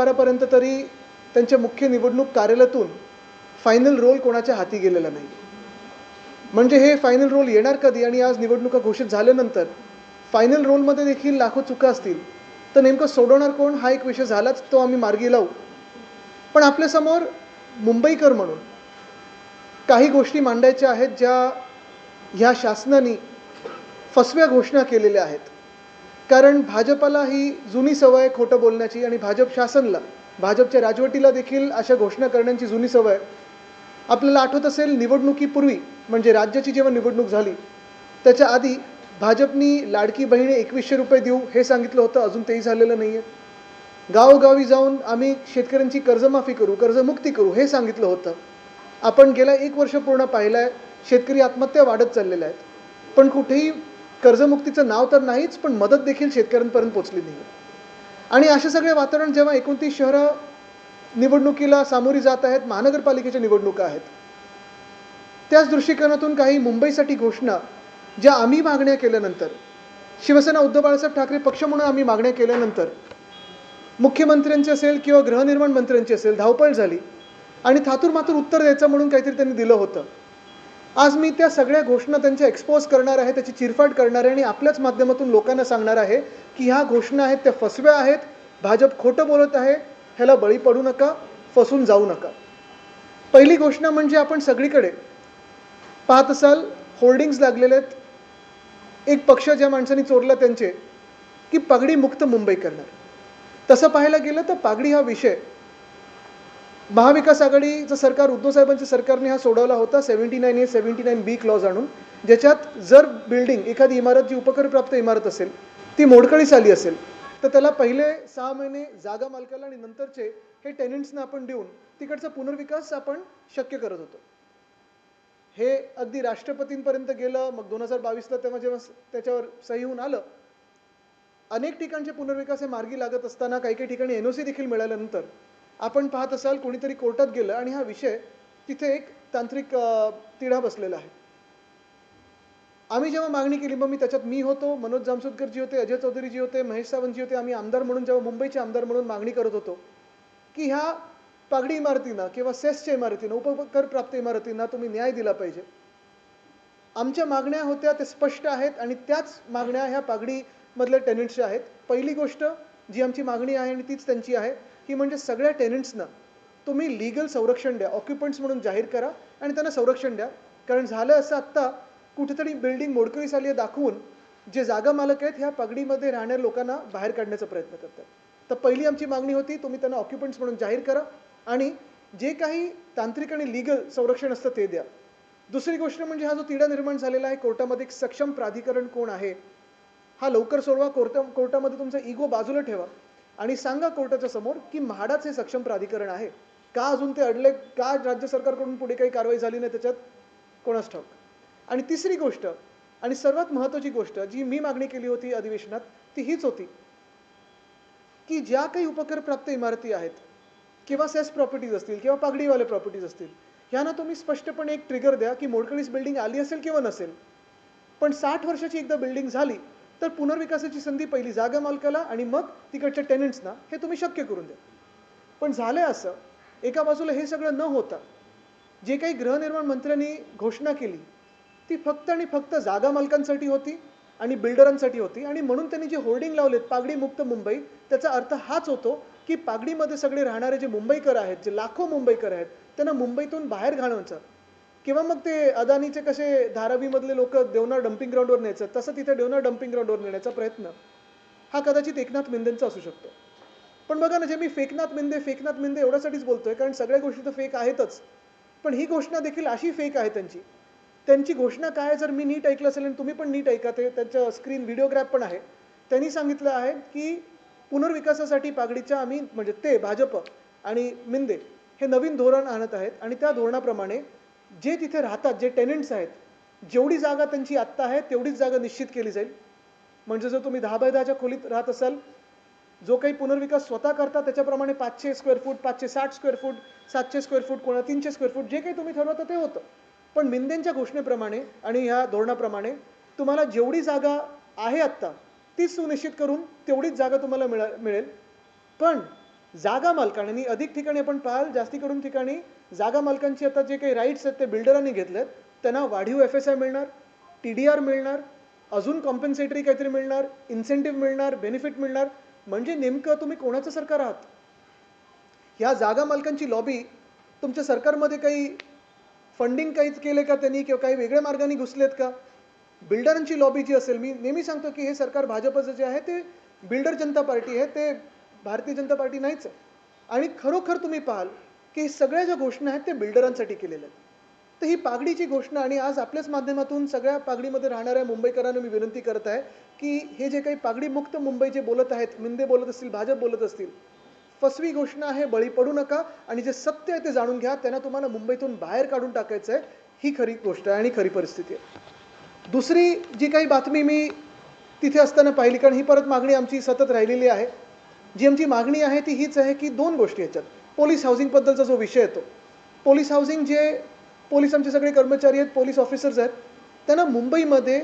2012पर्यंत तरी त्यांच्या मुख्य निवडणूक कार्यालयातून फायनल रोल कोणाच्या हाती गेलेला नाही. म्हणजे हे फायनल रोल येणार कधी आणि आज निवडणुका घोषित झाल्यानंतर फायनल रोलमध्ये देखील लाखो चुका असतील तर नेमकं सोडवणार कोण हा एक विषय झालाच, तो आम्ही मार्गी लावू. पण आपल्यासमोर मुंबईकर म्हणून काही गोष्टी मांडायच्या आहेत ज्या ह्या शासनाने फसव्या घोषणा केलेल्या आहेत. कारण भाजपला ही जुनी सवय खोटं बोलण्याची आणि भाजप शासनला, भाजपच्या राजवटीला देखील अशा घोषणा करण्याची जुनी सवय. आपल्याला आठवत असेल निवडणुकीपूर्वी म्हणजे राज्याची जेव्हा निवडणूक झाली त्याच्या आधी भाजपनी लाडकी बहिणी 2100 रुपये देऊ हे सांगितलं होतं, अजून तेही झालेलं नाही आहे. गावोगावी जाऊन आम्ही शेतकऱ्यांची कर्जमाफी करू, कर्जमुक्ती करू हे सांगितलं होतं. आपण गेल्या 1 वर्ष पूर्ण पाहिलं आहे शेतकरी आत्महत्या वाढत चाललेल्या आहेत, पण कुठेही कर्जमुक्तीचं नाव तर नाहीच, पण मदत देखील शेतकऱ्यांपर्यंत पोहोचली नाही. आणि असे सगळे वातावरण जेव्हा 29 शहरं निवडणुकीला सामोरी जात आहेत, महानगरपालिकेच्या निवडणुका आहेत, त्याच दृष्टिकोनातून काही मुंबईसाठी घोषणा ज्या आम्ही मागण्या केल्यानंतर, शिवसेना उद्धव बाळासाहेब ठाकरे पक्ष म्हणून आम्ही मागण्या केल्यानंतर मुख्यमंत्र्यांची असेल किंवा गृहनिर्माण मंत्र्यांची असेल धावपळ झाली आणि थातूरमातूर उत्तर द्यायचं म्हणून काहीतरी त्यांनी दिलं होतं. आज मी त्या सगळ्या घोषणा त्यांच्या एक्सपोज करणार आहे, त्याची चिरफाड करणार आहे आणि आपल्याच माध्यमातून लोकांना सांगणार आहे की ह्या घोषणा आहेत त्या फसव्या आहेत, भाजप खोटं बोलत आहे, ह्याला बळी पडू नका, फसून जाऊ नका. पहिली घोषणा म्हणजे आपण सगळीकडे पाहत असाल होर्डिंग्स लागलेले आहेत, एक पक्ष ज्या माणसांनी चोरला त्यांचे, की पगडी मुक्त मुंबई करणार. तसं पाहायला गेलं तर पागडी हा विषय महाविकास आघाडीचं सरकार, उद्धव साहेबांच्या सरकारने हा सोडवला होता 79A 79B क्लॉज आणून, ज्याच्यात जर बिल्डिंग एखादी इमारत जी उपकरप्राप्त इमारत असेल ती मोडकळीस आली असेल तर त्याला पहिले 6 महिने जागा मालकाला आणि नंतरचे हे टेनंट्सना आपण देऊन तिकडचा पुनर्विकास आपण शक्य करत होतो. हे अगदी राष्ट्रपतींपर्यंत गेलं. मग 2022ला तेव्हा जेव्हा त्याच्यावर सही होऊन आलं, अनेक ठिकाणचे पुनर्विकास हे मार्गी लागत असताना काही काही ठिकाणी NOC देखील मिळाल्यानंतर आपण पाहत असाल कोणीतरी कोर्टात गेलं आणि हा विषय तिथे एक तांत्रिक तिढा बसलेला आहे. आम्ही जेव्हा मागणी केली, मग त्याच्यात मी होतो, मनोज जामसुदकरजी होते, अजय चौधरीजी होते, महेश सावंतजी होते, आम्ही आमदार म्हणून जेव्हा मुंबईचे आमदार म्हणून मागणी करत होतो की ह्या पागडी इमारतींना किंवा सेसच्या इमारतींना, उपकरप्राप्त इमारतींना तुम्ही न्याय दिला पाहिजे. आमच्या मागण्या होत्या ते स्पष्ट आहेत आणि त्याच मागण्या ह्या पागडीमधल्या टेनंट्सच्या आहेत. पहिली गोष्ट जी आमची मागणी आहे आणि तीच त्यांची आहे की म्हणजे सगळ्या टेनंट्सना तुम्ही लीगल संरक्षण द्या, ऑक्युपंट्स म्हणून जाहीर करा आणि त्यांना संरक्षण द्या. कारण झालं असं आत्ता कुठेतरी बिल्डिंग मोडकळीस आली आहे दाखवून जे जागा मालक आहेत ह्या पगडीमध्ये राहणाऱ्या लोकांना बाहेर काढण्याचा प्रयत्न करतात. तर पहिली आमची मागणी होती तुम्ही त्यांना ऑक्युपंट्स म्हणून जाहीर करा आणि जे काही तांत्रिक आणि लीगल संरक्षण असतं ते द्या. दुसरी गोष्ट म्हणजे हा जो तिढा निर्माण झालेला आहे कोर्टामध्ये, एक सक्षम प्राधिकरण कोण आहे हा लवकर सोडवा. कोर्टामध्ये तुमचा इगो बाजूला ठेवा आणि सांगा कोर्टाच्या समोर की म्हाडाच हे सक्षम प्राधिकरण आहे. का अजून ते अडले, का राज्य सरकारकडून पुढे काही कारवाई झाली नाही त्याच्यात कोणास ठाऊक. आणि तिसरी गोष्ट आणि सर्वात महत्त्वाची गोष्ट जी मी मागणी केली होती अधिवेशनात ती हीच होती की ज्या काही उपकरप्राप्त इमारती आहेत किंवा सेस प्रॉपर्टीज असतील किंवा पागडीवाले प्रॉपर्टीज असतील, ह्यांना तुम्ही स्पष्टपणे एक ट्रिगर द्या की मोडकळीस बिल्डिंग आली असेल किंवा नसेल, पण 60 वर्षाची एकदा बिल्डिंग झाली तर पुनर्विकासाची संधी पहिली जागा मालकाला आणि मग तिकडच्या टेनंट्सना हे तुम्ही शक्य करून द्या. पण झालं असं, एका बाजूला हे सगळं न होता जे काही गृहनिर्माण मंत्र्यांनी घोषणा केली ती फक्त आणि फक्त जागा मालकांसाठी होती आणि बिल्डरांसाठी होती. आणि म्हणून त्यांनी जे होर्डिंग लावलेत पागडी मुक्त मुंबई, त्याचा अर्थ हाच होतो की पागडीमध्ये सगळे राहणारे जे मुंबईकर आहेत, जे लाखो मुंबईकर आहेत, त्यांना मुंबईतून बाहेर घालवायचं. किंवा मग ते अदानीचे कसे धारावीमधले लोक देवनार डम्पिंग ग्राउंडवर न्यायचं, तसं तिथे देवनार डम्पिंग ग्राउंडवर नेण्याचा प्रयत्न हा कदाचित एकनाथ मिंदेंचा असू शकतो. पण बघा ना, जे मी फेकनाथ मिंदे एवढ्यासाठीच बोलतोय कारण सगळ्या गोष्टी तर फेक आहेतच, पण ही घोषणा देखील अशी फेक आहे त्यांची घोषणा काय आहे जर मी नीट ऐकलं असेल आणि तुम्ही पण नीट ऐका, ते त्यांच्या स्क्रीन व्हिडिओग्राफ पण आहे. त्यांनी सांगितलं आहे की पुनर्विकासासाठी पागडीच्या आम्ही म्हणजे ते भाजप आणि मिंदे हे नवीन धोरण आणत आहेत आणि त्या धोरणाप्रमाणे जे तिथे राहतात जे टेनंट्स आहेत, जेवढी जागा त्यांची आत्ता आहे तेवढीच जागा निश्चित केली जाईल. म्हणजे जर तुम्ही 10 बाय 10च्या खोलीत राहत असाल, जो काही पुनर्विकास स्वतः करता त्याच्याप्रमाणे 500 square foot, 560 square foot, 700 square foot, कोणा 300 स्क्वेअर फूट, जे काही तुम्ही ठरवता ते होतं. पण मिंदेंच्या घोषणेप्रमाणे आणि ह्या धोरणाप्रमाणे तुम्हाला जेवढी जागा आहे आत्ता तीच सुनिश्चित करून तेवढीच जागा तुम्हाला मिळेल. पण जागा मालकांनी अधिक ठिकाणी आपण पाहाल जास्ती करून ठिकाणी जागा मालकांची आता जे काही राईट्स आहेत ते बिल्डरांनी घेतलेत, त्यांना वाढीव FSI मिळणार, TDR मिळणार, अजून कॉम्पेन्सेटरी काहीतरी मिळणार, इन्सेंटिव्ह मिळणार, बेनिफिट मिळणार. म्हणजे नेमकं तुम्ही कोणाचं सरकार आहात? ह्या जागा मालकांची लॉबी तुमच्या सरकारमध्ये काही फंडिंग काहीच केले का त्यांनी किंवा काही वेगळ्या मार्गाने घुसलेत का? बिल्डरांची लॉबी जी असेल, मी नेहमी सांगतो की हे सरकार भाजपचं जे आहे ते बिल्डर जनता पार्टी आहे, ते भारतीय जनता पार्टी नाहीच आहे. आणि खरोखर तुम्ही पाहाल की सगळ्या ज्या घोषणा आहेत ते बिल्डरांसाठी केलेल्या आहेत. तर ही पागडीची घोषणा आणि आज आपल्याच माध्यमातून सगळ्या पागडीमध्ये राहणाऱ्या मुंबईकरांना मी विनंती करत आहे की हे जे काही पागडीमुक्त मुंबई जे बोलत आहेत, मिंदे बोलत असतील, भाजप बोलत असतील, फसवी घोषणा आहे, बळी पडू नका आणि जे सत्य आहे ते जाणून घ्या. त्यांना तुम्हाला मुंबईतून बाहेर काढून टाकायचं आहे. ही खरी गोष्ट आहे आणि खरी परिस्थिती आहे. दुसरी जी काही बातमी मी तिथे असताना पाहिली, कारण ही परत मागणी आमची सतत राहिलेली आहे. जी आमची मागणी आहे ती हीच आहे की दोन गोष्टी ह्याच्यात. पोलीस हाऊसिंगबद्दलचा जो विषय येतो, पोलीस हाऊसिंग जे पोलीस आमचे सगळे कर्मचारी आहेत, पोलीस ऑफिसर्स आहेत, त्यांना मुंबईमध्ये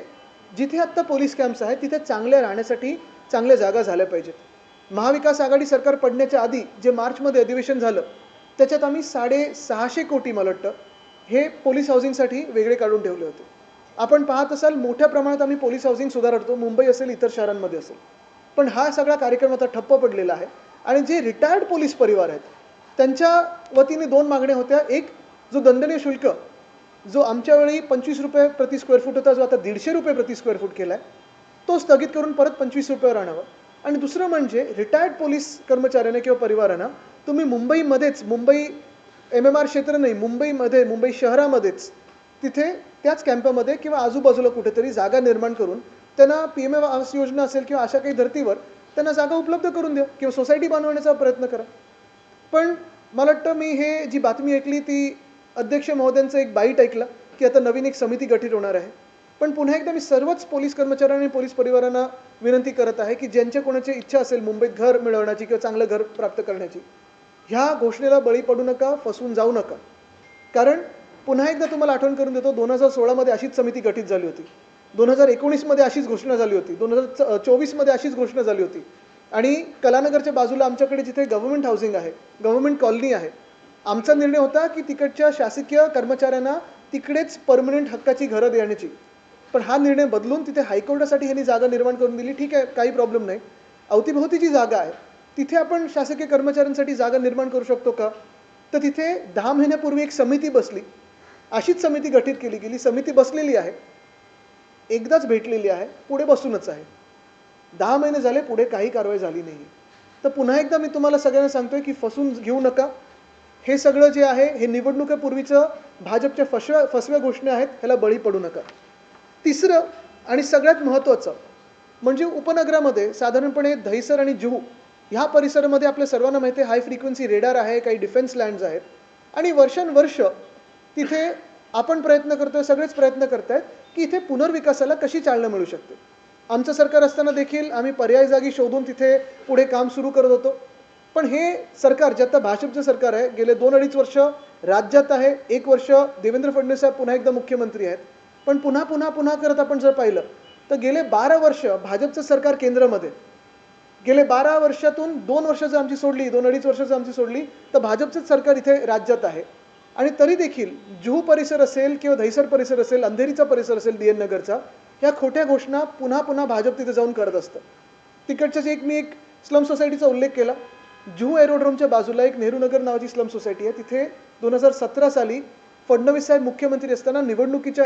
जिथे आत्ता पोलीस कॅम्प्स आहेत तिथे चांगल्या राहण्यासाठी चांगल्या जागा झाल्या पाहिजेत. महाविकास आघाडी सरकार पडण्याच्या आधी जे मार्चमध्ये अधिवेशन झालं त्याच्यात आम्ही 650 कोटी मला वाटतं हे पोलीस हाऊसिंगसाठी वेगळे काढून ठेवले होते. आपण पाहत असाल मोठ्या प्रमाणात आम्ही पोलीस हाऊसिंग सुधारतो, मुंबई असेल इतर शहरांमध्ये असेल. पण हा सगळा कार्यक्रम आता ठप्प पडलेला आहे. आणि जे रिटायर्ड पोलीस परिवार आहेत त्यांच्या वतीने दोन मागण्या होत्या. एक, जो दंडनीय शुल्क जो आमच्या वेळी ₹25 प्रति स्क्वेअर फूट होता, जो आता ₹150 प्रति स्क्वेअर फूट केला आहे, तो स्थगित करून परत ₹25 आणावा. आणि दुसरं म्हणजे रिटायर्ड पोलीस कर्मचाऱ्यांना किंवा परिवारांना तुम्ही मुंबईमध्येच, मुंबई MMR क्षेत्र नाही, मुंबईमध्ये, मुंबई शहरामध्येच तिथे त्याच कॅम्पमध्ये किंवा आजूबाजूला कुठेतरी जागा निर्माण करून त्यांना PM आवास योजना असेल किंवा अशा काही धर्तीवर त्यांना जागा उपलब्ध करून द्या किंवा सोसायटी बनवण्याचा प्रयत्न करा. पण मला वाटतं मी हे जी बातमी ऐकली ती अध्यक्ष महोदयांचं एक बाईट ऐकला की आता नवीन एक समिती गठीत होणार आहे. पण पुन्हा एकदा मी सर्वच पोलीस कर्मचाऱ्यांनी पोलीस परिवारांना विनंती करत आहे की ज्यांच्या कोणाची इच्छा असेल मुंबईत घर मिळवण्याची किंवा चांगलं घर प्राप्त करण्याची, ह्या घोषणेला बळी पडू नका, फसवून जाऊ नका. कारण पुन्हा एकदा तुम्हाला आठवण करून देतो, 2016 मध्ये अशीच समिती गठीत झाली होती, 2019 मध्ये अशीच घोषणा झाली होती, 2024 मध्ये अशीच घोषणा झाली होती. आणि कलानगरच्या बाजूला आमच्याकडे जिथे गव्हर्नमेंट हाऊसिंग आहे, गव्हर्नमेंट कॉलनी आहे, आमचा निर्णय होता की तिकडच्या शासकीय कर्मचाऱ्यांना तिकडेच परमनंट हक्काची घरं देण्याची. पण हा निर्णय बदलून तिथे हायकोर्टासाठी ह्यांनी जागा निर्माण करून दिली. ठीक आहे, काही प्रॉब्लेम नाही. अवतीभोवती जी जागा आहे तिथे आपण शासकीय कर्मचाऱ्यांसाठी जागा निर्माण करू शकतो का? तर तिथे 10 महिन्यापूर्वी एक समिती बसली, अशीच समिती गठीत केली गेली. समिती बसलेली आहे, एकदाच भेटलेली आहे, पुढे बसूनच आहे. 10 महिने झाले, पुढे काही कारवाई झाली नाही. तर पुन्हा एकदा मी तुम्हाला सगळ्यांना सांगतोय की फसून घेऊ नका. हे सगळं जे आहे हे निवडणुकीपूर्वीचं भाजपच्या फसव्या घोषणा आहेत, ह्याला बळी पडू नका. तिसरं आणि सगळ्यात महत्त्वाचं म्हणजे उपनगरामध्ये साधारणपणे दहिसर आणि जुहू ह्या परिसरामध्ये आपल्या सर्वांना माहिती आहे हाय फ्रिक्वेन्सी रेडार आहे, काही डिफेन्स लँड्स आहेत. आणि वर्षानुवर्ष तिथे आपण प्रयत्न करतोय, सगळेच प्रयत्न करत आहेत की इथे पुनर्विकासाला कशी चालना मिळू शकते. आमचं सरकार असताना देखील आम्ही पर्याय जागी शोधून तिथे पुढे काम सुरू करत होतो. पण हे सरकार जे आता भाजपचं सरकार आहे, गेले 2-2.5 वर्ष राज्यात आहे, 1 वर्ष देवेंद्र फडणवीस साहेब पुन्हा एकदा मुख्यमंत्री आहेत. पण पुन्हा करत आपण जर पाहिलं तर गेले 12 वर्ष भाजपचं सरकार केंद्रामध्ये, गेले 12 वर्षातून 2 वर्ष जर आमची सोडली, 2-2.5 वर्ष जर आमची सोडली तर भाजपचंच सरकार इथे राज्यात आहे. आणि तरी देखील जुहू परिसर असेल किंवा दहिसर परिसर असेल, अंधेरीचा परिसर असेल, DN नगरचा, ह्या खोट्या घोषणा पुन्हा भाजप तिथे जाऊन करत असतं. तिकडच्याच मी एक स्लम सोसायटीचा उल्लेख केला. जुहू एरोड्रोमच्या बाजूला एक नेहरू नगर नावाची स्लम सोसायटी आहे. तिथे 2017 साली फडणवीस साहेब मुख्यमंत्री असताना निवडणुकीच्या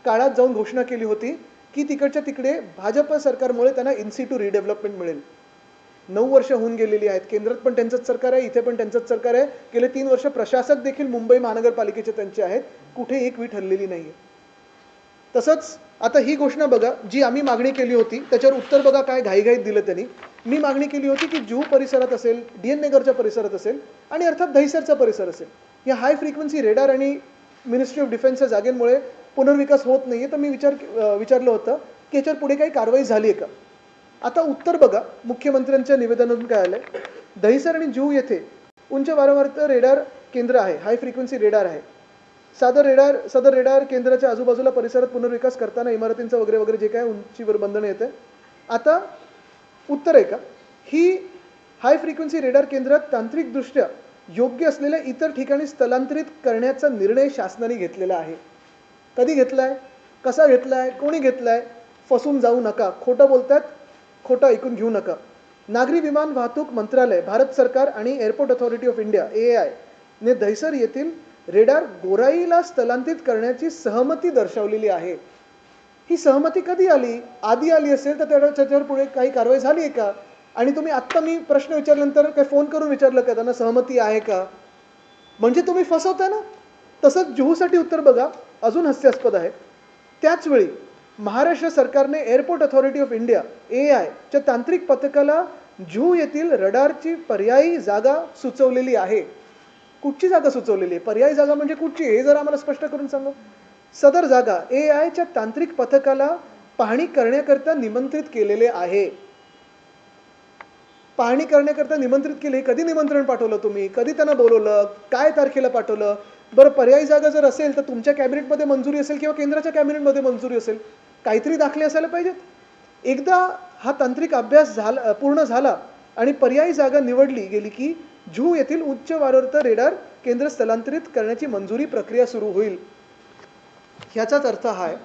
काळात जाऊन घोषणा केली होती की तिकडच्या तिकडे भाजप सरकारमुळे त्यांना इन सिटू रिडेव्हलपमेंट मिळेल. 9 वर्ष होऊन गेलेली आहेत. केंद्रात पण त्यांचंच सरकार आहे, इथे पण त्यांचंच सरकार आहे. गेले 3 वर्ष प्रशासक देखील मुंबई महानगरपालिकेचे त्यांचे आहेत. कुठे एक वीट हललेली नाही आहे. तसंच आता ही घोषणा बघा, जी आम्ही मागणी केली होती त्याच्यावर उत्तर बघा काय घाईघाईत दिलं त्यांनी. मी मागणी केली होती की जुहू परिसरात असेल, DN नगरच्या परिसरात असेल आणि अर्थात दहिसरचा परिसर असेल, या हाय फ्रिक्वेन्सी रेडार आणि मिनिस्ट्री ऑफ डिफेन्सच्या जागेमुळे पुनर्विकास होत नाही आहे. तर मी विचारलं होतं की याच्यावर पुढे काही कारवाई झाली आहे का? आता उत्तर बघा, मुख्यमंत्र्यांच्या निवेदनातून काय आलंय. दहिसर आणि जुहू येथे उंच वारंवारता रेडार केंद्र आहे, हाय फ्रिक्वेन्सी रेडार आहे. सदर रेडार केंद्राच्या आजूबाजूला परिसरात पुनर्विकास करताना इमारतींचं वगैरे जे काय उंचीवर बंधन येते. आता उत्तर आहे का, हाय फ्रिक्वेन्सी रेडार केंद्र तांत्रिकदृष्ट्या योग्य असलेल्या इतर ठिकाणी स्थलांतरित करण्याचा निर्णय शासनाने घेतलेला आहे. कधी घेतलाय, कसा घेतलाय, कोणी घेतलाय? फसून जाऊ नका. खोटं बोलतात, खोटं ऐकून घेऊ नका. नागरी विमान वाहतूक मंत्रालय, भारत सरकार आणि airport authority of India AAI ने दहिसर येथील रेडार गोराईला स्थलांतरित करण्याची सहमती दर्शवलेली आहे. ही सहमती कधी आली? आधी आली असेल तर त्याच्यावर पुढे काही कारवाई झाली आहे का? आणि तुम्ही आत्ता मी प्रश्न विचारल्यानंतर काही फोन करून विचारलं का त्यांना सहमती आहे का? म्हणजे तुम्ही फसवता ना. तसंच जुहूसाठी उत्तर बघा, अजून हास्यास्पद आहे. त्याचवेळी महाराष्ट्र सरकारने airport authority of India AAI च्या तांत्रिक पथकाला जुहू येथील रडारची पर्यायी जागा सुचवलेली आहे. कुठची जागा सुचवलेली आहे? पर्यायी जागा म्हणजे कुठची हे जर आम्हाला स्पष्ट करून सांगा. सदर जागा AAI च्या तांत्रिक पथकाला पाहणी करण्याकरता निमंत्रित केलेले आहे. पाहणी करण्याकरता निमंत्रित केले. कधी निमंत्रण पाठवलं तुम्ही? कधी त्यांना बोलवलं? काय तारखेला पाठवलं? बरं, पर्यायी जागा जर असेल तर तुमच्या कॅबिनेटमध्ये मंजुरी असेल किंवा केंद्राच्या कॅबिनेटमध्ये मंजुरी असेल. काहीतरी दाखले असायला पाहिजेत. एकदा हा तांत्रिक अभ्यास पूर्ण झाला आणि पर्यायी जागा निवडली गेली की जुहू येथील उच्च वारंवारता रेडार केंद्र स्थलांतरित करण्याची मंजुरी प्रक्रिया सुरू होईल. ह्याचाच अर्थ हा आहे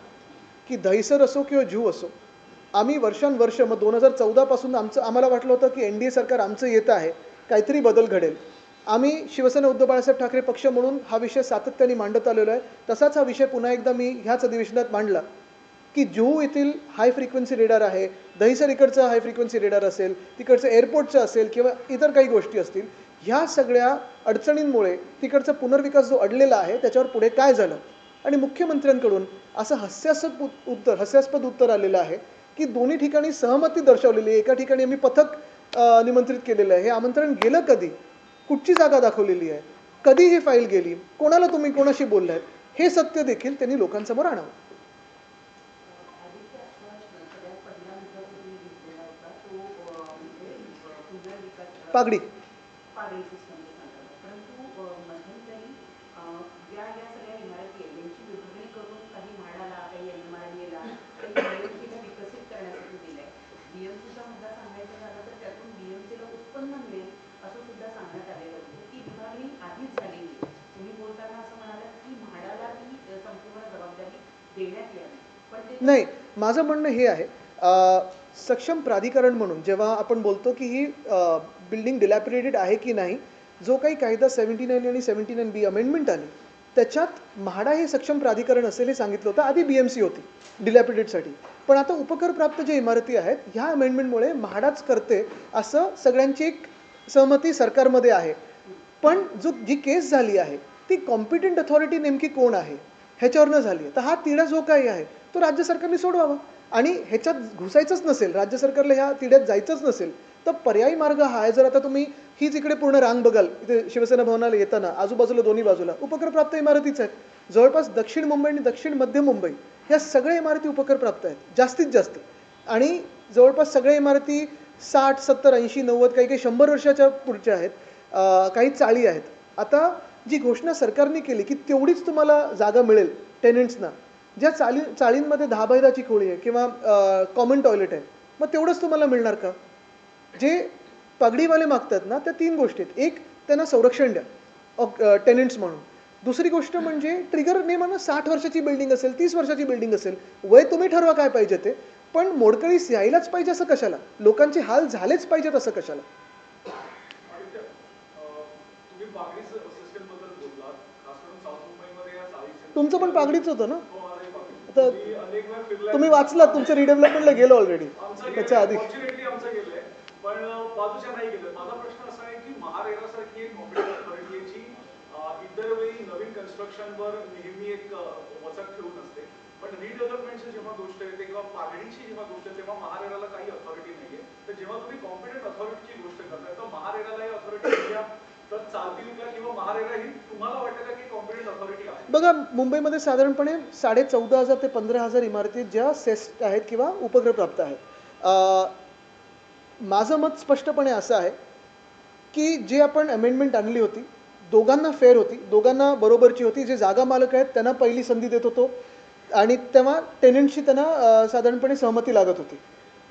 की दहिसर असो किंवा जुहू असो, आम्ही वर्षानुवर्ष मग 2014 पासून आम्हाला वाटलं होतं की NDA सरकार आमचं येत आहे, काहीतरी बदल घडेल. आम्ही शिवसेना उद्धव बाळासाहेब ठाकरे पक्ष म्हणून हा विषय सातत्याने मांडत आलेलो आहे. तसाच हा विषय पुन्हा एकदा मी ह्याच अधिवेशनात मांडला की जुहू येथील हाय फ्रिक्वेन्सी रेडार आहे, दहिसर इकडचं हाय फ्रिक्वेन्सी रेडार असेल, तिकडचं एअरपोर्टचं असेल किंवा इतर काही गोष्टी असतील, ह्या सगळ्या अडचणींमुळे तिकडचा पुनर्विकास जो अडलेला आहे त्याच्यावर पुढे काय झालं. आणि मुख्यमंत्र्यांकडून असं हास्यास्पद उत्तर आलेलं आहे की दोन्ही ठिकाणी सहमती दर्शवलेली आहे. एका ठिकाणी आम्ही पथक निमंत्रित केलेलं आहे. हे आमंत्रण गेलं कधी? कुठची जागा दाखवलेली आहे? कधी ही फाईल गेली? कोणाला तुम्ही कोणाशी बोललात? हे सत्य देखील त्यांनी लोकांसमोर आणावं. पागडी नाही, माझं म्हणणं हे आहे, सक्षम प्राधिकरण म्हणून जेव्हा आपण बोलतो की ही बिल्डिंग डिलॅपिडेटेड आहे की नाही, जो काही कायदा 79 आणि 79B अमेंडमेंट आली त्याच्यात म्हाडा हे सक्षम प्राधिकरण असेल हे सांगितलं होतं. आधी BMC होती डिलॅपिडेटसाठी, पण आता उपकरप्राप्त जे इमारती आहेत ह्या अमेंडमेंटमुळे म्हाडाच करते असं सगळ्यांची एक सहमती सरकारमध्ये आहे. पण जी केस झाली आहे ती कॉम्पिटंट अथॉरिटी नेमकी कोण आहे ह्याच्यावरनं झाली आहे. तर हा तिढा जो काही आहे तो राज्य सरकारने सोडवावा. आणि ह्याच्यात घुसायचंच नसेल, राज्य सरकारला ह्या तिढ्यात जायचंच नसेल तर पर्यायी मार्ग हा आहे. जर आता तुम्ही हीच इकडे पूर्ण रांग बघाल, इथे शिवसेना भवनाला येताना आजूबाजूला दोन्ही बाजूला उपकरप्राप्त इमारतीच आहेत. जवळपास दक्षिण मुंबई आणि दक्षिण मध्य मुंबई ह्या सगळ्या इमारती उपकरप्राप्त आहेत जास्तीत जास्त. आणि जवळपास सगळ्या इमारती 60, 70, 80, 90, काही काही 100 वर्षाच्या पुढच्या आहेत. काही चाळी आहेत. आता जी घोषणा सरकारने केली की तेवढीच तुम्हाला जागा मिळेल टेनंट्सना, ज्या चाळींमध्ये 10x10ची खोली आहे किंवा कॉमन टॉयलेट आहे, मग तेवढंच तुम्हाला मिळणार का? जे पगडीवाले मागतात ना त्या 3 गोष्टी आहेत. एक, त्यांना संरक्षण द्या टेनंट्स म्हणून. दुसरी गोष्ट म्हणजे ट्रिगर नेमानं 60 वर्षाची बिल्डिंग असेल, 30 वर्षाची बिल्डिंग असेल, वय तुम्ही ठरवा काय पाहिजे ते, पण मोडकळीस यायलाच पाहिजे असं कशाला? लोकांचे हाल झालेच पाहिजेत असं कशाला? तुमचं पण पागडीच होतं ना? आता तुम्ही वाचलात, तुमच्या रिडेव्हलपमेंटला गेलो ऑलरेडी त्याच्या आधी. पण बाजूच्या नाही गेलं. माझा प्रश्न असा आहे की महारेरासारखी एक कॉम्पिटंट अथॉरिटी जी इतर वेळी नवीन कन्स्ट्रक्शनवर नेहमी एक वचक ठेवून असते, पण रिडेव्हलपमेंटची जेव्हा गोष्ट येते किंवा पागडीची जेव्हा गोष्ट येते तेव्हा महारेराला काही अथॉरिटी नाहीये. तर जेव्हा तुम्ही कॉम्पिटंट अथॉरिटीची गोष्ट करताय तर महारेराला ही अथॉरिटी द्या तर चालतील का, किंवा महारेरा ही तुम्हाला वाटतं का की कॉम्पिटंट अथॉरिटी आहे? बघा, मुंबईमध्ये साधारणपणे 14,500 ते 15,000 इमारती ज्या सेस्ट आहेत किंवा उपकरप्राप्त आहेत. माझं मत स्पष्टपणे असं आहे की जे आपण अमेंडमेंट आणली होती दोघांना फेअर होती, दोघांना बरोबरची होती. जे जागा मालक आहेत त्यांना पहिली संधी देत होतो आणि तेव्हा टेनंटशी त्यांना साधारणपणे सहमती लागत होती.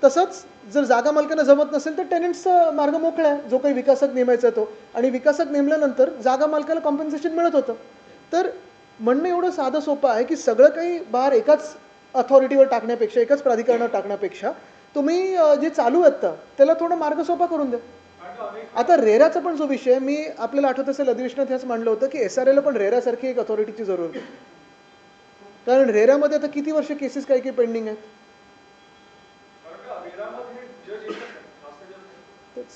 तसंच जर जागा मालकांना जमत नसेल तर टेनंट्सचा मार्ग मोकळा आहे, जो काही विकासक नेमायचा तो. आणि विकासक नेमल्यानंतर जागा मालकाला कॉम्पेन्सेशन मिळत होतं. तर म्हणणं एवढं साधं सोपं आहे की सगळं काही भार एकाच अथॉरिटीवर टाकण्यापेक्षा, एकाच प्राधिकरणावर टाकण्यापेक्षा तुम्ही जे चालू आहे आता त्याला थोडा मार्ग सोपा करून द्या. कारण का अनेक आता रेराचा पण जो विषय आहे, मी आपल्याला आठवत असेल अधिवेशनात हेच मांडलं होतं की SRAला पण रेरासारखी एक अथॉरिटीची जरूर आहे. कारण रेरामध्ये आता किती वर्ष केसेस काही काही पेंडिंग आहेत. कारण का रेरामध्ये जज एकच आहे, खासकर जज नाही. तेच.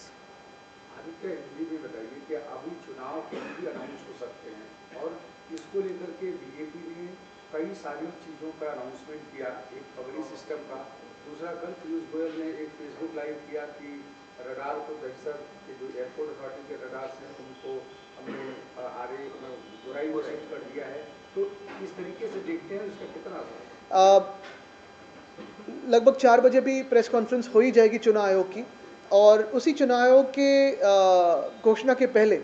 आदित्य, ये भी बताइए कि अभी चुनाव कभी भी अनाउंस हो सकते हैं और इसको लेकर के बीजेपी ने कई सारी चीज़ों का अनाउंसमेंट किया, एक पगड़ी सिस्टम का। दूसरा, कल पीयूष गोयल ने एक फेसबुक लाइव किया कि रडार को दहशत के जो एयरपोर्ट अथॉरिटी के रडार से उनको हमने आरे बुराई घोषित कर दिया है। तो इस तरीके से देखते हैं इसका कितना असर है? लगभग 4 बजे भी प्रेस कॉन्फ्रेंस हो ही जाएगी चुनाव आयोग की, और उसी चुनाव आयोग के घोषणा के पहले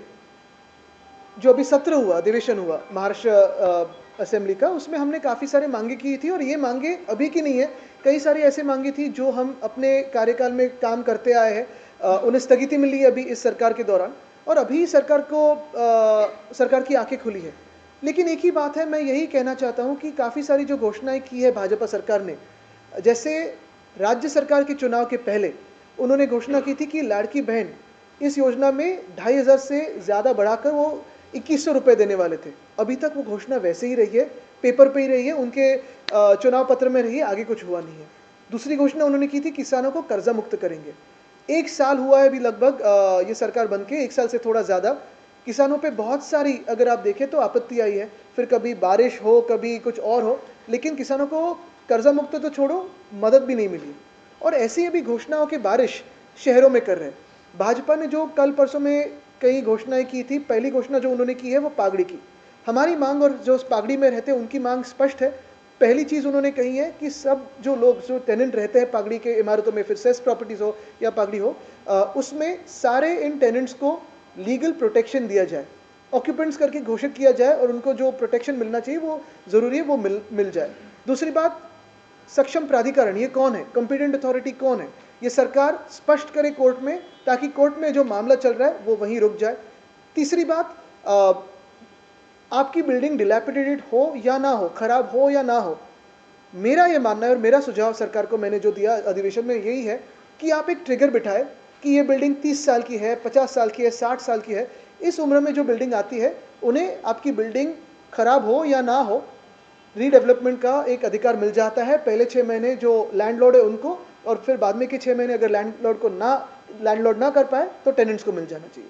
जो अभी सत्र हुआ, अधिवेशन हुआ महाराष्ट्र असेंबली का, उसमें हमने काफ़ी सारे मांगे की थी, और ये मांगे अभी की नहीं है, कई सारी ऐसे मांगे थी जो हम अपने कार्यकाल में काम करते आए हैं. उन्हें स्थगिति मिली है अभी इस सरकार के दौरान, और अभी सरकार की आंखें खुली है. लेकिन एक ही बात है, मैं यही कहना चाहता हूँ कि काफ़ी सारी जो घोषणाएं की है भाजपा सरकार ने, जैसे राज्य सरकार के चुनाव के पहले उन्होंने घोषणा की थी कि लाड़की बहन इस योजना में 2,500 से ज़्यादा बढ़ाकर वो 2,100 रुपये देने वाले थे. अभी तक वो घोषणा वैसे ही रही है, पेपर पे ही रही है, उनके चुनाव पत्र में रही है, आगे कुछ हुआ नहीं है. दूसरी घोषणा उन्होंने की थी किसानों को कर्जा मुक्त करेंगे. 1 साल हुआ है अभी लगभग ये सरकार बन के, 1 साल से थोड़ा ज़्यादा. किसानों पे बहुत सारी, अगर आप देखें तो आपत्ति आई है, फिर कभी बारिश हो, कभी कुछ और हो, लेकिन किसानों को कर्जा मुक्त तो छोड़ो, मदद भी नहीं मिली. और ऐसी अभी घोषणाओं की बारिश शहरों में कर रहे हैं. भाजपा ने जो कल परसों में कई घोषणाएं की थी, पहली घोषणा जो उन्होंने की है वो पागड़ी की. हमारी मांग, और जो उस पागड़ी में रहते हैं उनकी मांग स्पष्ट है. पहली चीज़ उन्होंने कही है कि सब जो लोग, जो टेनेंट रहते हैं पागड़ी के इमारतों में, फिर सेस प्रॉपर्टीज़ हो या पागड़ी हो, उसमें सारे इन टेनेंट्स को लीगल प्रोटेक्शन दिया जाए, ऑक्यूपेंट्स करके घोषित किया जाए, और उनको जो प्रोटेक्शन मिलना चाहिए वो ज़रूरी है वो मिल जाए. दूसरी बात, सक्षम प्राधिकरण ये कौन है, कॉम्पिटेंट अथॉरिटी कौन है, ये सरकार स्पष्ट करे कोर्ट में, ताकि कोर्ट में जो मामला चल रहा है वो वहीं रुक जाए. तीसरी बात, आपकी बिल्डिंग डिलैपिडेटेड हो या ना हो, खराब हो या ना हो, मेरा ये मानना है और मेरा सुझाव सरकार को मैंने जो दिया अधिवेशन में यही है कि आप एक ट्रिगर बिठाए कि ये बिल्डिंग 30 साल की है, 50 साल की है, 60 साल की है. इस उम्र में जो बिल्डिंग आती है उन्हें आपकी बिल्डिंग खराब हो या ना हो, रीडेवलपमेंट का एक अधिकार मिल जाता है. पहले 6 महीने जो लैंडलॉर्ड है उनको, और फिर बाद में के 6 महीने अगर लैंडलॉर्ड ना कर पाए तो टेनेंट्स को मिल जाना चाहिए.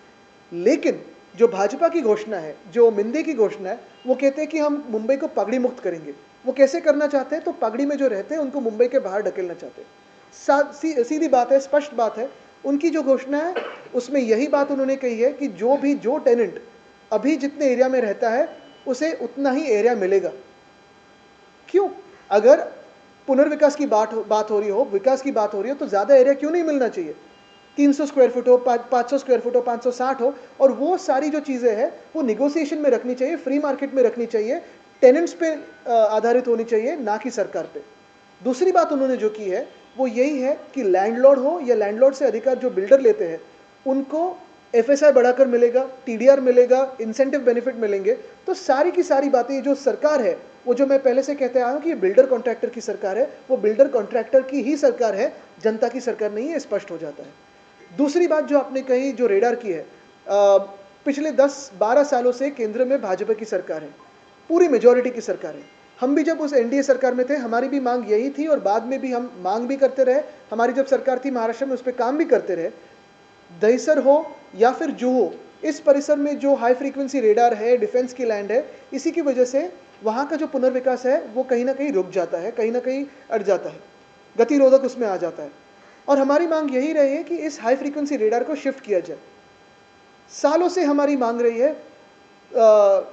लेकिन जो भाजपा की घोषणा है, जो मिंदे की घोषणा है, वो कहते हैं कि हम मुंबई को पगड़ी मुक्त करेंगे. वो कैसे करना चाहते हैं, तो पगड़ी में जो रहते हैं उनको मुंबई के बाहर ढकेलना चाहते हैं. सीधी बात है, स्पष्ट बात है. उनकी जो घोषणा है उसमें यही बात उन्होंने कही है कि जो टेनेंट अभी जितने एरिया में रहता है उसे उतना ही एरिया मिलेगा. क्यों? अगर पुनर्विकास की बात हो रही हो, विकास की बात हो रही हो, तो ज़्यादा एरिया क्यों नहीं मिलना चाहिए? 300 स्क्वायर फुट हो, 500 स्क्वायर फुट हो, 560 हो, और वो सारी जो चीज़ें हैं वो निगोसिएशन में रखनी चाहिए, फ्री मार्केट में रखनी चाहिए, टेनेंट्स पे आधारित होनी चाहिए, ना कि सरकार पे. दूसरी बात उन्होंने जो की है वो यही है कि लैंडलॉर्ड हो या लैंडलॉर्ड से अधिकार जो बिल्डर लेते हैं उनको FSI बढ़ाकर मिलेगा, TDR मिलेगा, इंसेंटिव बेनिफिट मिलेंगे. तो सारी की सारी बातें जो सरकार है, वो जो मैं पहले से कहते आया हूँ कि ये बिल्डर कॉन्ट्रैक्टर की सरकार है, वो बिल्डर कॉन्ट्रैक्टर की ही सरकार है, जनता की सरकार नहीं है, स्पष्ट हो जाता है. दूसरी बात जो आपने कही, जो रेडार की है, पिछले 10-12 सालों से केंद्र में भाजपा की सरकार है, पूरी मेजॉरिटी की सरकार है. हम भी जब उस NDA सरकार में थे, हमारी भी मांग यही थी, और बाद में भी हम मांग भी करते रहे. हमारी जब सरकार थी महाराष्ट्र में, उस पर काम भी करते रहे. दहिसर हो या फिर जुहू, इस परिसर में जो हाई फ्रीक्वेंसी रेडार है, डिफेंस की लैंड है, इसी की वजह से वहाँ का जो पुनर्विकास है वो कहीं ना कहीं रुक जाता है, कहीं ना कहीं अट जाता है, गतिरोधक उसमें आ जाता है. और हमारी मांग यही रही है कि इस हाई फ्रीक्वेंसी रेडार को शिफ्ट किया जाए. सालों से हमारी मांग रही है.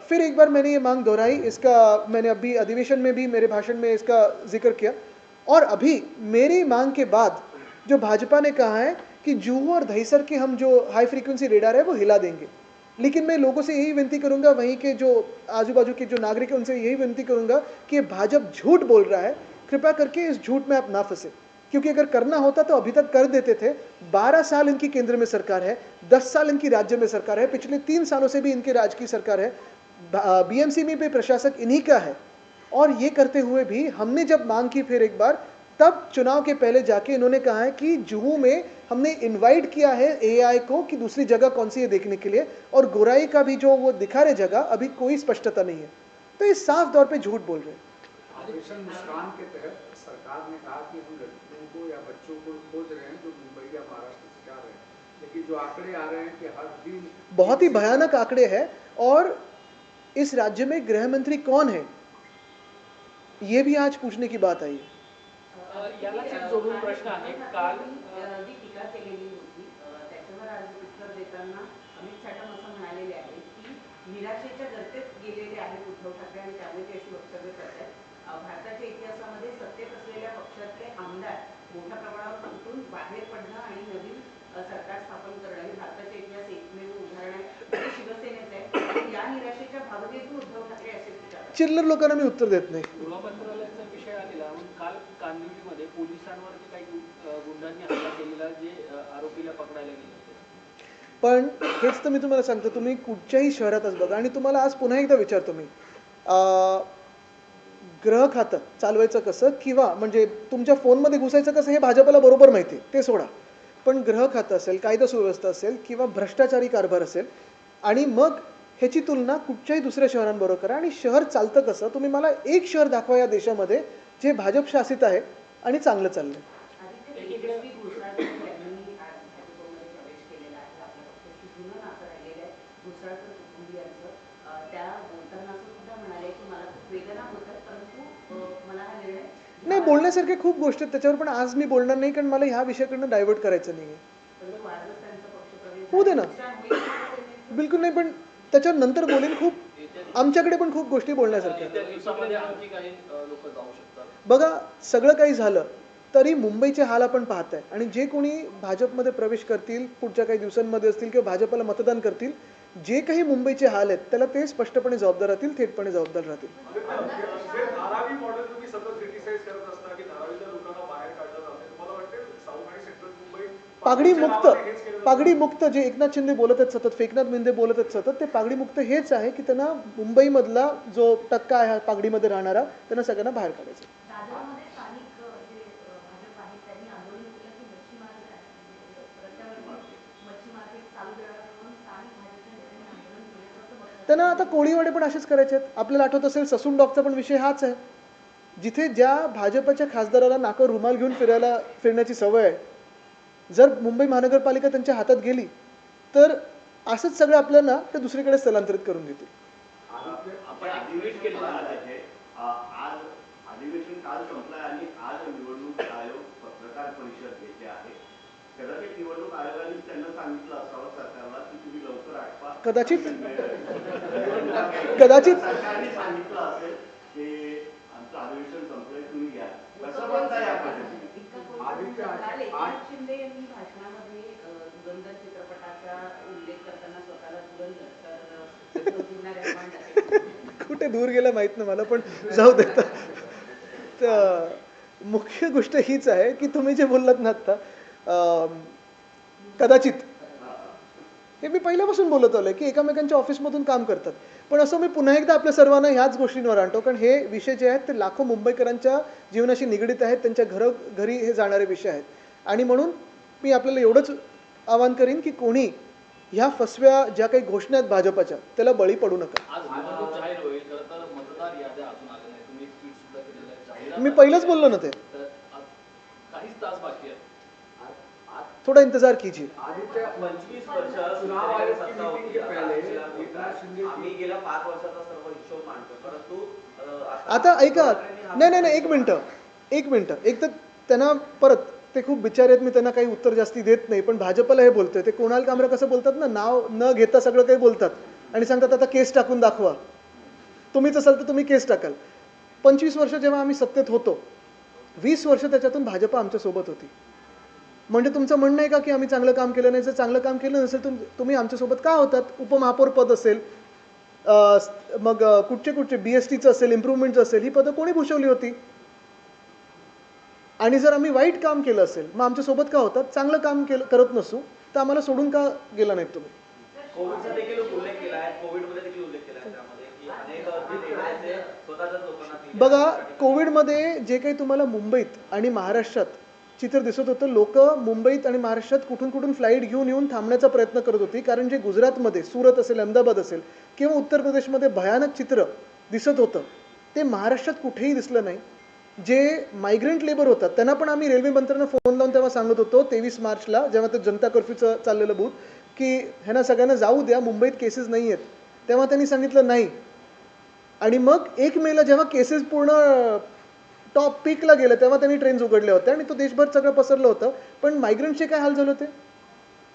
फिर एक बार मैंने ये मांग दोहराई, इसका मैंने अभी अधिवेशन में भी मेरे भाषण में इसका जिक्र किया. और अभी मेरी मांग के बाद जो भाजपा ने कहा है कि जुहू और दहिसर के हम जो हाई फ्रीक्वेंसी रेडार है वो हिला देंगे. लेकिन मैं लोगों से यही विनती करूंगा, वहीं के जो आजू बाजू के जो नागरिक हैं उनसे यही विनती करूंगा कि भाजपा झूठ बोल रहा है. कृपया करके इस झूठ में आप ना फंसे. क्योंकि अगर करना होता तो अभी तक कर देते थे। 12 साल इनकी केंद्र में सरकार है, 10 साल इनकी राज्य में सरकार है, पिछले 3 सालों से भी इनकी राज्य की सरकार है। बीएमसी में भी प्रशासक इन्हीं का है। और ये करते हुए भी हमने जब मांग की फिर एक बार, तब चुनाव के पहले जाके इन्होंने कहा है कि जुहू में हमने इनवाइट किया है एआई को कि दूसरी जगह कौन सी है देखने के लिए, और गोराई का भी जो वो दिखा रहे जगह अभी कोई स्पष्टता नहीं है। तो ये साफ तौर पे झूठ बोल रहे हैं। ऑपरेशन मुस्कान के तहत सरकार ने कहा कि हम लड़कियों को या बच्चों को खोज रहे हैं जो मुंबई या महाराष्ट्र से जा रहे हैं, लेकिन जो आंकड़े आ रहे हैं कि हर दिन बहुत ही भयानक आंकड़े हैं। और इस राज्य में गृह मंत्री कौन है, ये भी आज पूछने की बात आई है। यालाच एक जोडून प्रश्न आहे. काल जी टीका केलेली होती त्याच्यावर आज उत्तर देताना अमित साटम असं म्हणालेले आहेत की निराशेच्या गर्तेत गेलेले आहेत उद्धव ठाकरे आणि त्यामुळे ते अशी वक्तव्य करतात. भारताच्या इतिहासामध्ये सत्तेत असलेल्या पक्षातले आमदार मोठ्या प्रमाणावर तुटून बाहेर पडणं आणि नवीन सरकार स्थापन करणं हे भारताच्या इतिहास एकमेव उदाहरण आहे ते शिवसेनेचं आहे. या निराशेच्या भावनेतून उद्धव ठाकरे असे टीका करतात. चिल्लर लोकांना मी उत्तर देत नाही. गृहमंत्रालयाचा विषय आलेला म्हणून काल कांदिवलीमध्ये पोलिसांवरती काही गुंडांनी हल्ला केलेला जे आरोपीला पकडायला गेले होते. पण हेच तर मी तुम्हाला सांगतो, तुम्ही कुठच्याही शहरातच बघा. आणि तुम्हाला आज पुन्हा एकदा विचारतो मी, गृह खातं चालवायचं कसं, किंवा म्हणजे तुमच्या फोनमध्ये घुसायचं कसं, हे भाजपला बरोबर माहिती आहे, ते सोडा. पण गृह खातं असेल, कायदा सुव्यवस्था असेल, किंवा भ्रष्टाचारी कारभार असेल, आणि मग ह्याची तुलना कुठच्याही दुसऱ्या शहरांबरोबर करा. आणि शहर चालतं कसं, तुम्ही मला एक शहर दाखवा या देशामध्ये जे भाजप शासित आहे आणि चांगलं चाललंय. आदित्य तेजस्वी घोषाळकर यांनी आज भाजपमध्ये प्रवेश केलेला आहे. आपल्या पक्षाशी जुनं नातं राहिलेलं आहे घोषाळकर कुटुंबियांचं. त्या बोलताना असं सुद्धा म्हणाले की मला खूप वेदना होतात, परंतु मला हा निर्णय नाही, बोलण्यासारख्या खूप गोष्टी आहेत त्याच्यावर, पण आज मी बोलणार नाही, कारण मला ह्या विषयाकडनं डायव्हर्ट करायचं नाही आहे. परंतु आजच त्यांचा पक्षप्रवेश होऊ दे ना. नुकसान होईल का सेनेचं? बिलकुल नाही, पण त्याच्यावर नंतर बोलेन. खूप आमच्याकडे पण खूप गोष्टी बोलण्यासारख्या आहेत. येत्या दिवसामध्ये आणखी काही लोक जाऊ शकतात. बघा, सगळं काही झालं तरी मुंबईचे हाल आपण पाहताय. आणि जे कोणी भाजपमध्ये प्रवेश करतील पुढच्या काही दिवसांमध्ये असतील किंवा भाजपला मतदान करतील, जे काही मुंबईचे हाल आहेत त्याला ते स्पष्टपणे जबाबदार राहतील, थेटपणे जबाबदार राहतील. जे धारावी मॉडेल तुम्ही सतत क्रिटिसाइज करत असता की धारावीच्या लोकांना बाहेर काढलं जाते, तुम्हाला वाटते साऊथ आणि सेंट्रल मुंबई पागडी मुक्त, नावाने हेच केलं जातं? पागडी मुक्त जे एकनाथ शिंदे बोलत आहेत सतत, एकनाथ शिंदे बोलत आहेत सतत, ते पागडी मुक्त हेच आहे की त्यांना मुंबईमधला जो टक्का आहे पागडीमध्ये राहणारा, त्यांना सगळ्यांना बाहेर काढायचं. दादरमध्ये स्थानिक जे भाजप आहे त्यांनी आंदोलन केलं की मच्छी मार्केट रस्त्यावरती मच्छी मार्केट चालू करावं म्हणून स्थानिक भाजपच्या नेत्यांनी आंदोलन केलं होतं. त्यांना आता कोळीवाडे पण असेच करायचे आहेत. आपल्याला आठवत असेल ससून डॉकचा पण विषय हाच आहे. जिथे ज्या भाजपच्या खासदाराला नाकावर रुमाल घेऊन फिरण्याची सवय आहे, जर मुंबई महानगरपालिका त्यांच्या हातात गेली तर असंच सगळं आपल्याला ते दुसरीकडे स्थलांतरित करून देतील. आपण ऍक्टिव्हेट केलेलं आहे. आज अधिवेशन काल संपलंय आणि आज निवडणूक आयोग पत्रकार परिषद घेते आहे. कदाचित निवडणूक आयोगाने त्यांना सांगितलं असावं सरकारला की तुम्ही लवकर आठवा. कदाचित सरकारने सांगितलं असेल की आमचं अधिवेशन संपलंय, तुम्ही घ्या. कसं म्हणता या पद्धतीने? काल एकनाथ शिंदे यांनी भाषणामध्ये धुरंधर चित्रपटाचा उल्लेख करताना स्वतःला धुरंधर तर जुना रहमान टाकले. कुठे दूर गेलं माहित नाही मला, पण जाऊ देता. तर मुख्य गोष्ट हीच आहे की तुम्ही जे बोललात ना आता, कदाचित हे मी पहिल्यापासून बोलत आलोय की एकामेकांच्या ऑफिसमधून काम करतात. पण असं मी पुन्हा एकदा आपल्या सर्वांना ह्याच गोष्टींवर आणतो, कारण हे विषय जे आहेत ते लाखो मुंबईकरांच्या जीवनाशी निगडीत आहेत, त्यांच्या घरी हे जाणारे विषय आहेत. आणि म्हणून मी आपल्याला एवढंच आवाहन करीन की कोणी ह्या फसव्या ज्या काही घोषणा आहेत भाजपच्या त्याला बळी पडू नका. आज निवडणूक जाहीर होईल. खरं तर मतदार याद्या अजून आल्या नाही. तुम्ही ट्विट सुद्धा केलेलं आहे. जाहिरात मी पहिलंच बोललो ना ते, तर काहीच तास बाकी आहेत. थोडा इंतजार कीजिए. आदित्य 25 वर्ष चुनाव आयोग की सत्ता मीटिंग होती. के आता पहले आजच्या एकनाथ शिंदे आम्ही गेल्या 5 वर्षाचा सर्व हिशोब मांडतो, परंतु आता ऐका, नाही एक मिनिटं. एक तर त्यांना परत ते खूप बिचारे आहेत, मी त्यांना काही उत्तर जास्ती देत नाही. पण भाजपला हे बोलतोय, ते कुणाल कामरा कसं बोलतात ना, नाव न घेता सगळं काही बोलतात आणि सांगतात आता केस टाकून दाखवा. तुम्हीच असाल तर तुम्ही केस टाकाल. 25 वर्ष जेव्हा आम्ही सत्तेत होतो, 20 वर्ष त्याच्यातून भाजप आमच्या सोबत होती. म्हणजे तुमचं म्हणणं आहे का की आम्ही चांगलं काम केलं नाही? जर चांगलं काम केलं नसेल तुम्ही आमच्यासोबत का होतात? उपमहापौर पद असेल, मग कुठचे BSTचं असेल, इम्प्रूव्हमेंटचं असेल, ही पदं कोणी भूषवली होती? आणि जर आम्ही वाईट काम केलं असेल मग आमच्यासोबत का होतात, चांगलं काम करत नसू तर आम्हाला सोडून का गेला नाहीत तुम्ही? कोविडचा देखील उल्लेख केला आहे, कोविडमध्ये देखील उल्लेख केला आहे त्यामध्ये की अनेक निर्णयाचे स्वतःच्याच लोकांना दिले. बघा, कोविडमध्ये जे काही तुम्हाला मुंबईत आणि महाराष्ट्रात चित्र दिसत होतं, लोक मुंबईत आणि महाराष्ट्रात कुठून कुठून फ्लाईट घेऊन येऊन थांबण्याचा प्रयत्न करत होती, कारण जे गुजरातमध्ये सुरत असेल, अहमदाबाद असेल किंवा उत्तर प्रदेशमध्ये भयानक चित्र दिसत होतं ते महाराष्ट्रात कुठेही दिसलं नाही. जे मायग्रंट लेबर होतात त्यांना पण आम्ही रेल्वे मंत्र्यांना फोन लावून तेव्हा सांगत होतो 23 मार्चला जेव्हा ते जनता कर्फ्यूचं चाललेलं बूथ की ह्यांना सगळ्यांना जाऊ द्या, मुंबईत केसेस नाही आहेत. तेव्हा त्यांनी सांगितलं नाही. आणि मग 1 मेला जेव्हा केसेस पूर्ण टॉप पीकला गेलं तेव्हा त्यांनी ट्रेन्स उघडल्या होत्या आणि तो देशभर सगळं पसरलं होतं. पण मायग्रंटचे काय हाल झाले होते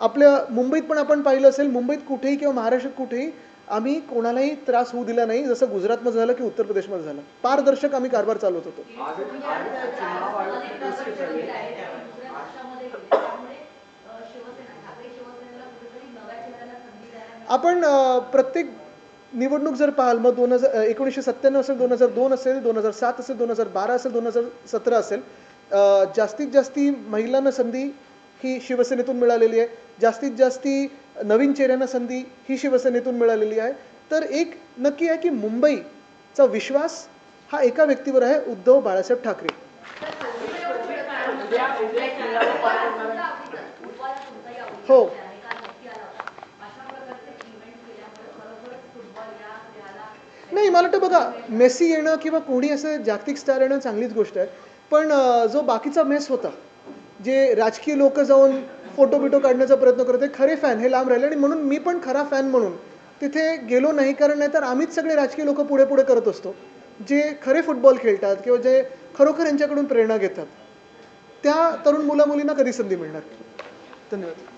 आपल्या मुंबईत पण आपण पाहिलं असेल, मुंबईत कुठेही किंवा महाराष्ट्रात कुठेही आम्ही कोणालाही त्रास होऊ दिला नाही, जसं गुजरातमध्ये झालं की उत्तर प्रदेशमध्ये झालं. पारदर्शक आम्ही कारभार चालवत होतो. आपण प्रत्येक निवडणूक जर पाहाल मग 1997 असेल, 2002 असेल, 2007 असेल, 2012 असेल, 2017 असेल, जास्तीत जास्ती महिलांना संधी ही शिवसेनेतून मिळालेली आहे. जास्तीत जास्ती नवीन चेहऱ्यांना संधी ही शिवसेनेतून मिळालेली आहे. तर एक नक्की आहे की मुंबईचा विश्वास हा एका व्यक्तीवर आहे, उद्धव बाळासाहेब ठाकरे. हो, नाही मला वाटतं बघा, मेसी येणं किंवा कोणी असं जागतिक स्टार येणं चांगलीच गोष्ट आहे. पण जो बाकीचा मेस होता, जे राजकीय लोक जाऊन फोटो बिटो काढण्याचा प्रयत्न करत होते, खरे फॅन हे लांब राहिले. आणि म्हणून मी पण खरा फॅन म्हणून तिथे गेलो नाही, कारण नाहीतर आम्हीच सगळे राजकीय लोक पुढे पुढे करत असतो. जे खरे फुटबॉल खेळतात किंवा जे खरोखर यांच्याकडून प्रेरणा घेतात त्या तरुण मुला मुलींना कधी संधी मिळणार. धन्यवाद.